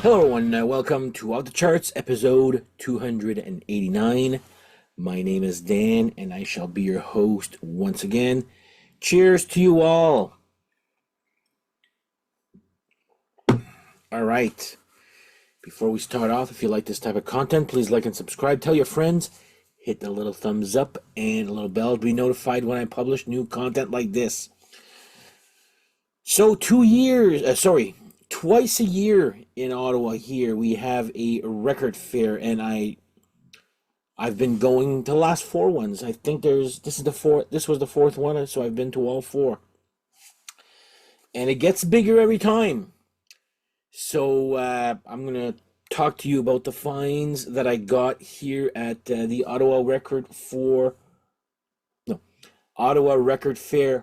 Hello, everyone. Welcome to Out the Charts, episode 289. My name is Dan, and I shall be your host once again. Cheers to you all. All right. Before we start off, if you like this type of content, please like and subscribe. Tell your friends. Hit the little thumbs up and a little bell to be notified when I publish new content like this. So twice a year in Ottawa here we have a record fair, and I've been going to the last four ones. I think this was the fourth one, so I've been to all four. And it gets bigger every time. So I'm gonna talk to you about the finds that I got here at the Ottawa Record Fair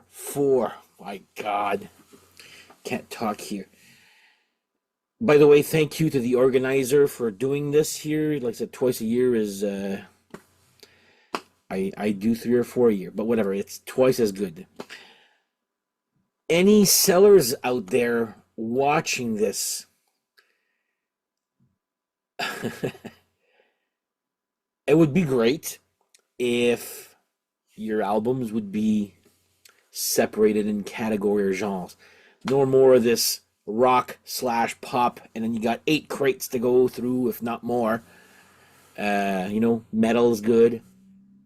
4. My God, can't talk here. By the way, thank you to the organizer for doing this here. Like I said, twice a year is I do 3 or 4 a year, but whatever, it's twice as good. Any sellers out there watching this, it would be great if your albums would be separated in category or genres. No more of this rock/pop, and then you got 8 crates to go through, if not more. Metal is good,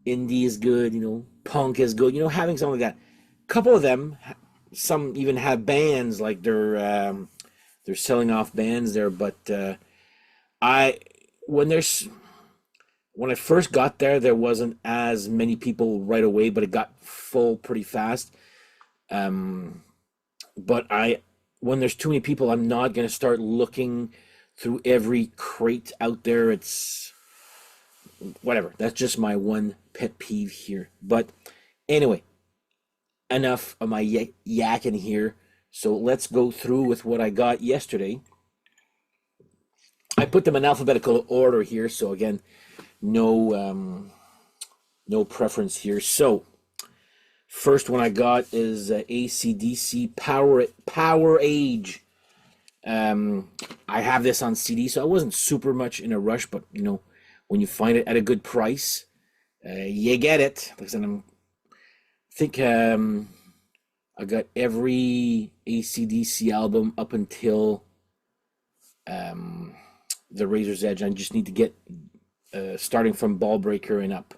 indie is good, punk is good. Having something like that. A couple of them, some even have bands, like they're selling off bands there. But when I first got there wasn't as many people right away, but it got full pretty fast. But when there's too many people, I'm not going to start looking through every crate out there. It's whatever. That's just my one pet peeve here. But anyway, enough of my yakking here. So let's go through with what I got yesterday. I put them in alphabetical order here. So again, no preference here. So first one I got is ACDC Power Age. I have this on CD, so I wasn't super much in a rush, but when you find it at a good price, you get it. Like I said, I think I got every ACDC album up until The Razor's Edge. I just need to get starting from Ballbreaker and up.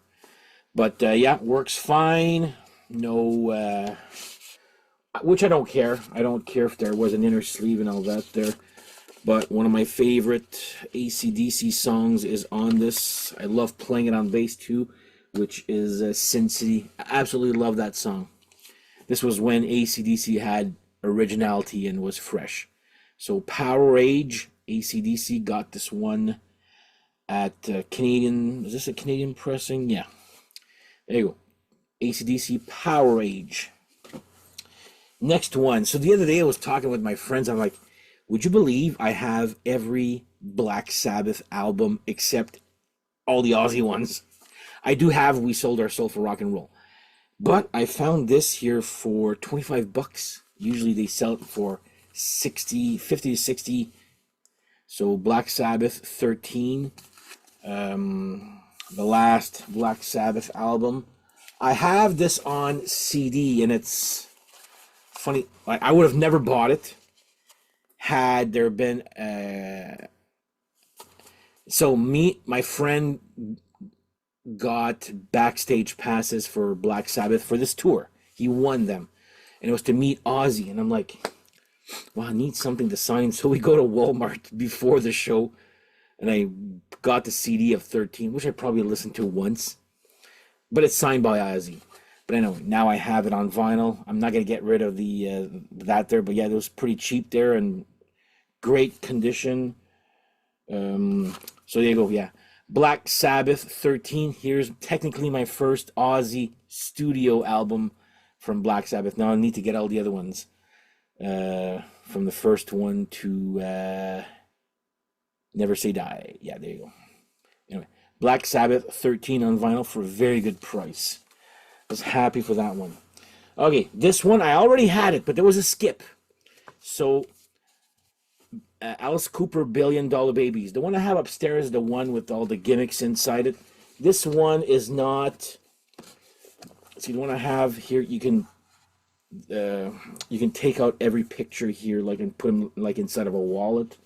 But yeah, works fine. No, which I don't care. I don't care if there was an inner sleeve and all that there. But one of my favorite ACDC songs is on this. I love playing it on bass too, which is Sin City. I absolutely love that song. This was when ACDC had originality and was fresh. So Power Age, ACDC got this one at Canadian. Is this a Canadian pressing? Yeah. There you go. ACDC Power Age. Next one. So the other day I was talking with my friends. I'm like, would you believe I have every Black Sabbath album except all the Aussie ones? I do have We Sold Our Soul for Rock and Roll. But I found this here for $25. Usually they sell it for 50 to 60. So Black Sabbath 13. The last Black Sabbath album. I have this on CD, and it's funny. I would have never bought it had there been. My friend got backstage passes for Black Sabbath for this tour. He won them, and it was to meet Ozzy. And I'm like, well, I need something to sign. So we go to Walmart before the show, and I got the CD of 13, which I probably listened to once. But it's signed by Ozzy. But anyway, now I have it on vinyl. I'm not going to get rid of that there. But yeah, it was pretty cheap there and great condition. So there you go, yeah. Black Sabbath 13. Here's technically my first Ozzy studio album from Black Sabbath. Now I need to get all the other ones. From the first one to Never Say Die. Yeah, there you go. Anyway. Black Sabbath 13 on vinyl for a very good price. I was happy for that one. Okay, this one, I already had it, but there was a skip. So Alice Cooper $1 Billion Babies. The one I have upstairs is the one with all the gimmicks inside it. This one is not. See, the one I have here, you can take out every picture here, like, and put them like inside of a wallet.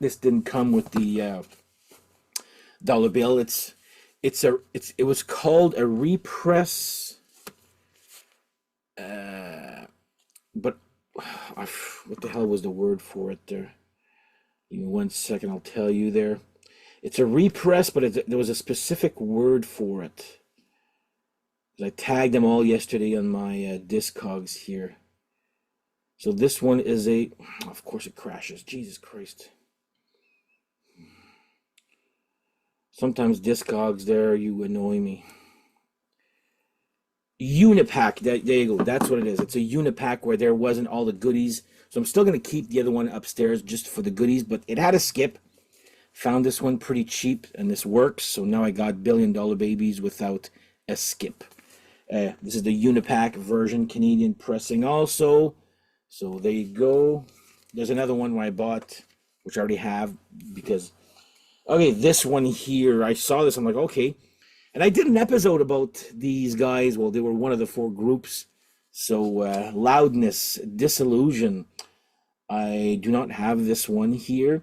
This didn't come with the dollar bill. It was called a repress, but what the hell was the word for it there? Give me 1 second, I'll tell you there. It's a repress, but there was a specific word for it. I tagged them all yesterday on my Discogs here. So this one is of course it crashes. Jesus Christ. Sometimes Discogs there, you annoy me. Unipack, there you go. That's what it is. It's a Unipack where there wasn't all the goodies. So I'm still going to keep the other one upstairs just for the goodies, but it had a skip. Found this one pretty cheap, and this works. So now I got $1 Billion Babies without a skip. This is the Unipack version, Canadian pressing also. So there you go. There's another one I bought, which I already have, because, okay, this one here, I saw this, I'm like, okay. And I did an episode about these guys. Well, they were one of the 4 groups. So, Loudness, Disillusion. I do not have this one here.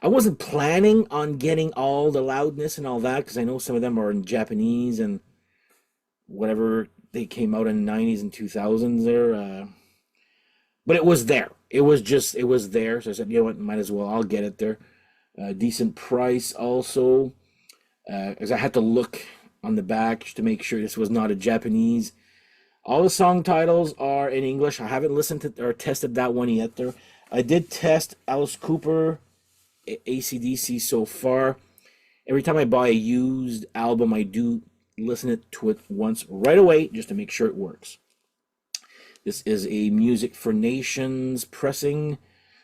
I wasn't planning on getting all the Loudness and all that, because I know some of them are in Japanese and whatever they came out in the 90s and 2000s there. But it was there. It was there. So I said, you know what, might as well. I'll get it there. Decent price also. As I had to look on the back to make sure this was not a Japanese. All the song titles are in English. I haven't listened to or tested that one yet there. I did test Alice Cooper, ACDC so far. Every time I buy a used album, I do listen to it once right away just to make sure it works. This is a Music for Nations pressing.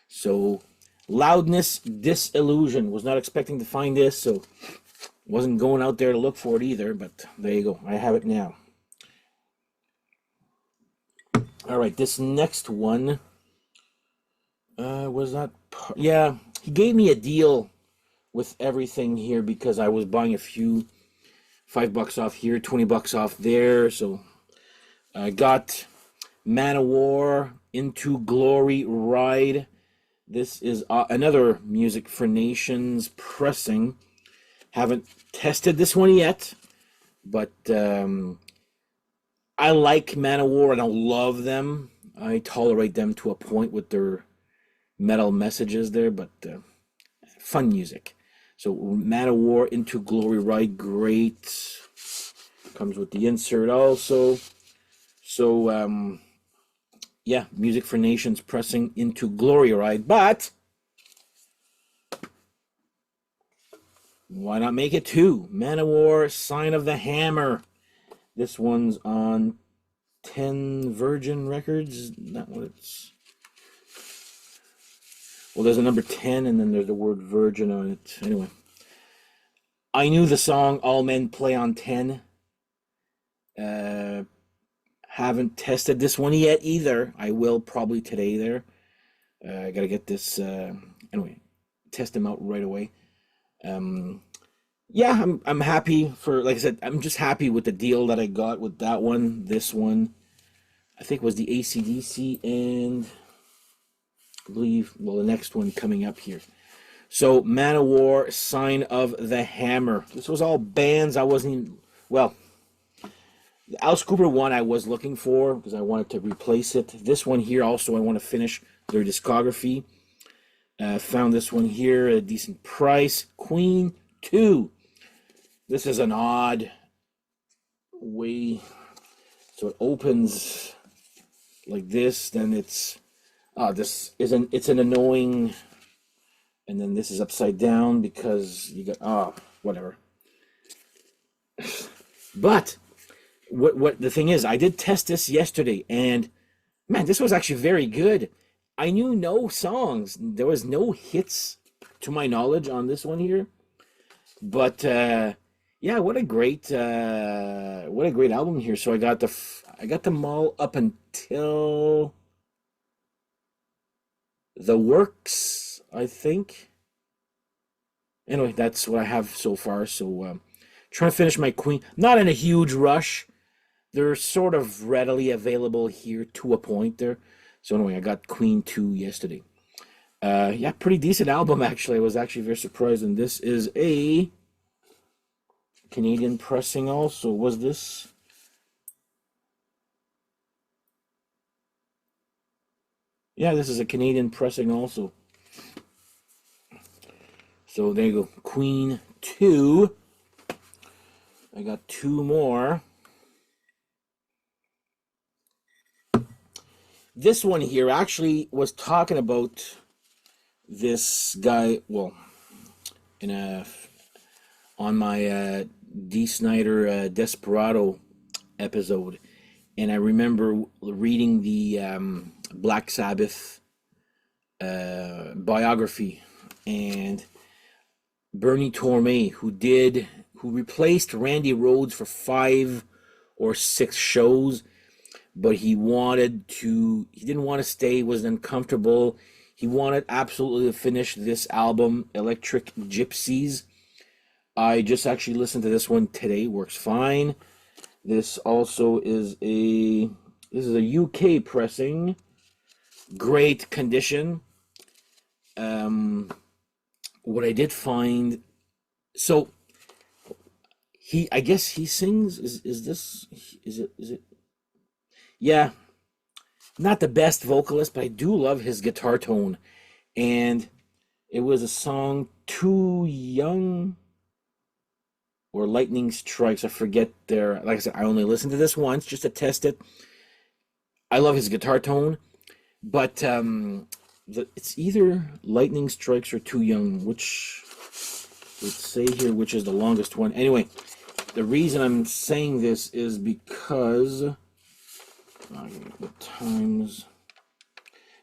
So, Loudness, Disillusion. Was not expecting to find this, so wasn't going out there to look for it either, but there you go. I have it now. All right, this next one was not... Yeah, he gave me a deal with everything here because I was buying a few. $5 off here, $20 off there. So I got Man of War, Into Glory Ride. This is another Music for Nations pressing. Haven't tested this one yet, but I like Man of War. I don't love them. I tolerate them to a point with their metal messages there, but fun music. So Man of War, Into Glory Ride, great. Comes with the insert also. So yeah, Music for Nations pressing Into Glory Ride, but why not make it 2? Man of War, Sign of the Hammer. This one's on 10 Virgin Records. Not what it's... Well, there's a number 10, and then there's the word Virgin on it. Anyway, I knew the song All Men Play on 10. Haven't tested this one yet either. I will probably today there. I got to get this... anyway, test them out right away. Yeah, I'm happy for... Like I said, I'm just happy with the deal that I got with that one. This one, I think, was the ACDC and... I believe, well, the next one coming up here. So, Man of War, Sign of the Hammer. This was all bands I wasn't even, well, the Alice Cooper one I was looking for because I wanted to replace it. This one here also I want to finish their discography. Found this one here at a decent price. Queen 2. This is an odd way. So it opens like this, then it's... it's an annoying, and then this is upside down because you got, whatever. But, what the thing is, I did test this yesterday, and, man, this was actually very good. I knew no songs. There was no hits, to my knowledge, on this one here. But, yeah, what a great album here. So I got them all up until... The Works, I think. Anyway, that's what I have so far. So trying to finish my Queen. Not in a huge rush. They're sort of readily available here to a point there. So anyway, I got Queen 2 yesterday. Yeah, pretty decent album actually. I was actually very surprised. And this is a Canadian pressing also. Was this? Yeah, this is a Canadian pressing also. So there you go. Queen 2. I got 2 more. This one here actually was talking about this guy, well, in a on my D. Snyder Desperado episode, and I remember reading the Black Sabbath biography, and Bernie Torme, who replaced Randy Rhoads for 5 or 6 shows, but he didn't want to stay, was uncomfortable. He wanted absolutely to finish this album, Electric Gypsies. I just actually listened to this one today, works fine. This also is a UK pressing, great condition. What I did find, so I guess he sings. Is it? Yeah, not the best vocalist, but I do love his guitar tone. And it was a song, Too Young or Lightning Strikes. I forget like I said, I only listened to this once just to test it. I love his guitar tone, but it's either Lightning Strikes or Too Young, which, let's say here, which is the longest one. Anyway, the reason I'm saying this is because the times.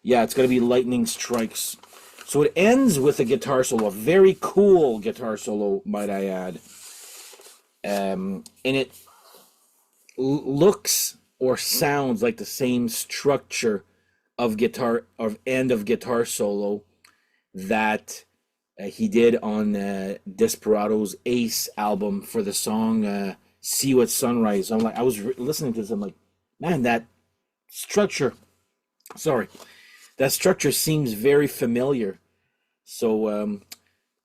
Yeah, it's going to be Lightning Strikes. So it ends with a guitar solo, a very cool guitar solo, might I add. And it looks or sounds like the same structure of end of guitar solo that he did on Desperado's Ace album for the song "See You at Sunrise." I was listening to this. I'm like, man, that structure seems very familiar. So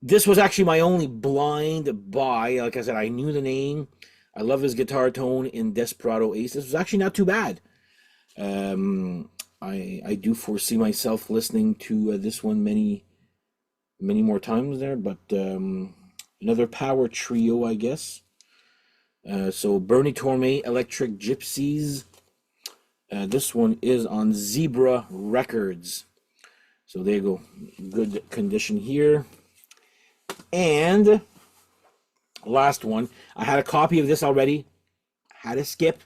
this was actually my only blind buy. Like I said, I knew the name. I love his guitar tone in Desperado Ace. This was actually not too bad. I do foresee myself listening to this one many more times there. But another power trio, I guess. So Bernie Torme, Electric Gypsies. This one is on Zebra Records. So there you go. Good condition here. And last one. I had a copy of this already. Had to skip.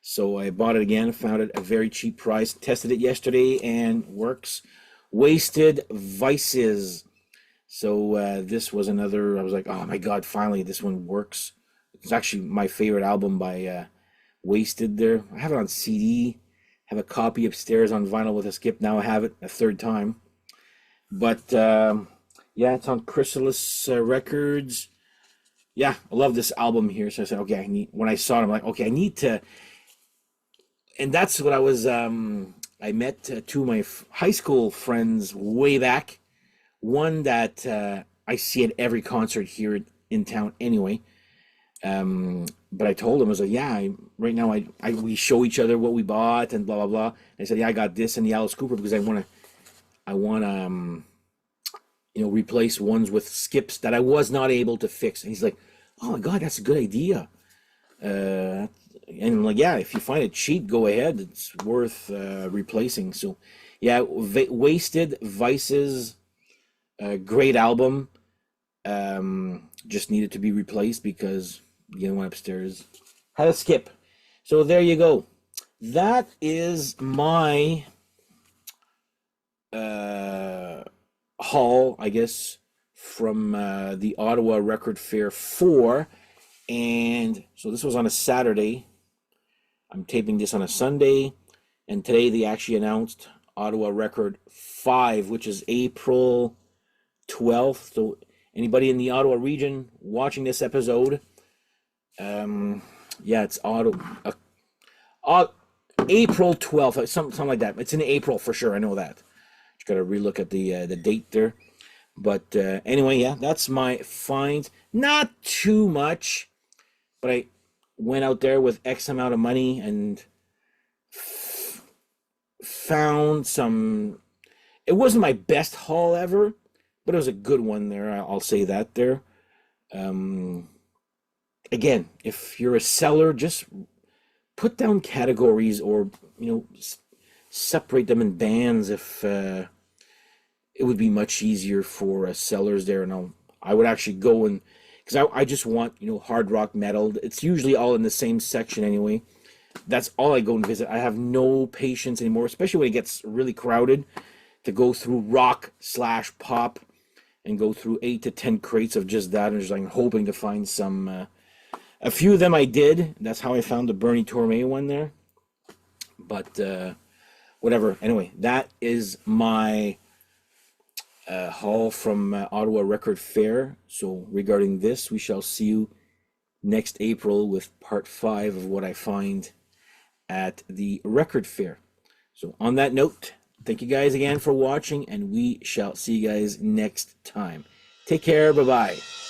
So I bought it again. Found it at a very cheap price. Tested it yesterday and works. Wasted Vices. So this was another. I was like, oh my God, finally this one works. It's actually my favorite album by Wasted there. I have it on CD. Have a copy upstairs on vinyl with a skip. Now I have it a third time. But yeah, it's on Chrysalis Records. Yeah, I love this album here. So I said, okay, when I saw it, I'm like, okay, I need to. And that's what I was. I met two of my high school friends way back. One that I see at every concert here in town anyway. But I told him, I was like, yeah, right now we show each other what we bought and blah blah blah. And I said, yeah, I got this and the Alice Cooper because I want to replace ones with skips that I was not able to fix. And he's like, oh my God, that's a good idea. And I'm like, yeah, if you find it cheap, go ahead. It's worth replacing. So yeah, Wasted Vices, great album. Just needed to be replaced because the other one upstairs had a skip. So there you go. That is my haul, I guess, from the Ottawa Record Fair 4. And so this was on a Saturday. I'm taping this on a Sunday. And today they actually announced Ottawa Record 5, which is April 12th. So anybody in the Ottawa region watching this episode, yeah, it's April 12th, something like that. It's in April for sure. I know that. Just got to relook at the date there. But anyway, yeah, that's my find. Not too much, but I went out there with X amount of money and found some. It wasn't my best haul ever, but it was a good one there. I'll say that there. Again, if you're a seller, just put down categories, or separate them in bands. If it would be much easier for sellers there. And I would actually go and, because I just want hard rock metal. It's usually all in the same section anyway. That's all I go and visit. I have no patience anymore, especially when it gets really crowded, to go through rock/pop and go through 8 to 10 crates of just that, and just like hoping to find some. A few of them I did. That's how I found the Bernie Torme one there. But whatever. Anyway, that is my haul from Ottawa Record Fair. So regarding this, we shall see you next April with part 5 of what I find at the Record Fair. So on that note, thank you guys again for watching, and we shall see you guys next time. Take care. Bye-bye.